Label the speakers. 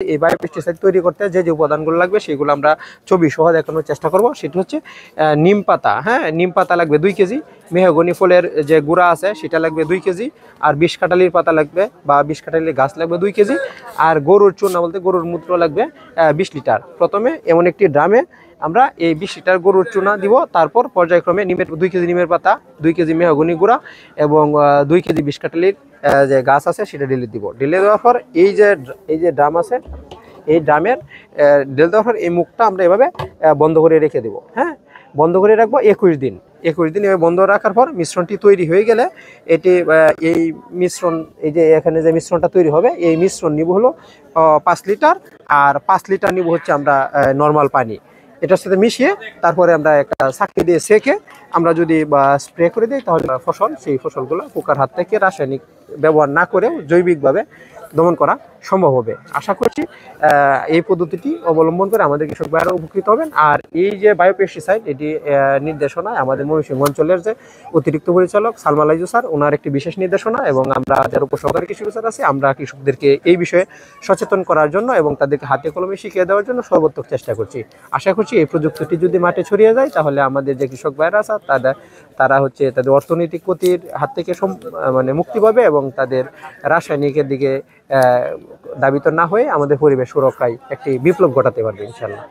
Speaker 1: এই বায়োপেস্টিসাইড তৈরি করতে যে যে উপাদানগুলো লাগবে সেগুলো আমরা ছবি সহ দেখানোর চেষ্টা করব। সেটা হচ্ছে নিম পাতা, হ্যাঁ, নিম পাতা লাগবে 2 কেজি, মেহগনি ফুলের যে গুঁড়া আছে সেটা লাগবে 2 কেজি, আর বিষকাঁঠালির পাতা লাগবে বা বিষকাঁঠালির গাছ লাগবে 2 কেজি, আর গরুর চূর্ণা বলতে গরুর মূত্র লাগবে 20 লিটার। প্রথমে এমন একটি ড্রামে আমরা এই 20 লিটার গরুর চূর্ণা দিব, তারপর পর্যায়ক্রমে 2 কেজি নিমের পাতা, 2 কেজি মেহগনি গুঁড়া এবং 2 কেজি বিষকাঁঠালির যে গাছ আছে সেটা ঢেলে দিব। ঢেলে দেওয়ার পর এই যে ড্রাম আছে, এই ড্রামের ঢেলে দেওয়ার পর এই মুখটা আমরা এভাবে বন্ধ করে রেখে দেব। হ্যাঁ, বন্ধ করে রাখবো 21 দিন। 21 দিন এভাবে বন্ধ রাখার পর মিশ্রণটি তৈরি হয়ে গেলে এটি এই মিশ্রণ, এই যে এখানে যে মিশ্রণটা তৈরি হবে, এই মিশ্রণ নিব হলো 5 লিটার, আর 5 লিটার নিব হচ্ছে আমরা নর্মাল পানি। এটার সাথে মিশিয়ে তারপরে আমরা একটা ছাঁকনি দিয়ে সেকে আমরা যদি স্প্রে করে দিই, তাহলে সেই ফসলগুলো পোকার হাত থেকে রাসায়নিক ব্যবহার না করেও জৈবিকভাবে দমন করা সম্ভব হবে। আশা করছি এই পদ্ধতিটি অবলম্বন করে আমাদের কৃষক ভাইয়েরা উপকৃত হবেন। আর এই যে বায়োপেস্টিসাইড, এটি নির্দেশনায় আমাদের ময়মনসিংহ অঞ্চলের যে অতিরিক্ত পরিচালক সালমা লাইজু স্যার, ওনার একটি বিশেষ নির্দেশনা, এবং আমরা যারা উপসহকারী কৃষি অফিসার আছি, আমরা কৃষকদেরকে এই বিষয়ে সচেতন করার জন্য এবং তাদেরকে হাতে কলমে শিখিয়ে দেওয়ার জন্য সর্বোত্তম চেষ্টা করছি। আশা করছি এই প্রযুক্তিটি যদি মাঠে ছড়িয়ে যায়, তাহলে আমাদের যে কৃষক ভাইয়েরা আছে তারা হচ্ছে তাদের অর্থনৈতিক ক্ষতির হাত থেকে মুক্তি পাবে এবং তাদের রাসায়নিকের দিকে দাবিত না হয়ে আমাদের পরিবেশ সুরক্ষায় একটি বিপ্লব ঘটাতে পারবে ইনশাল্লাহ।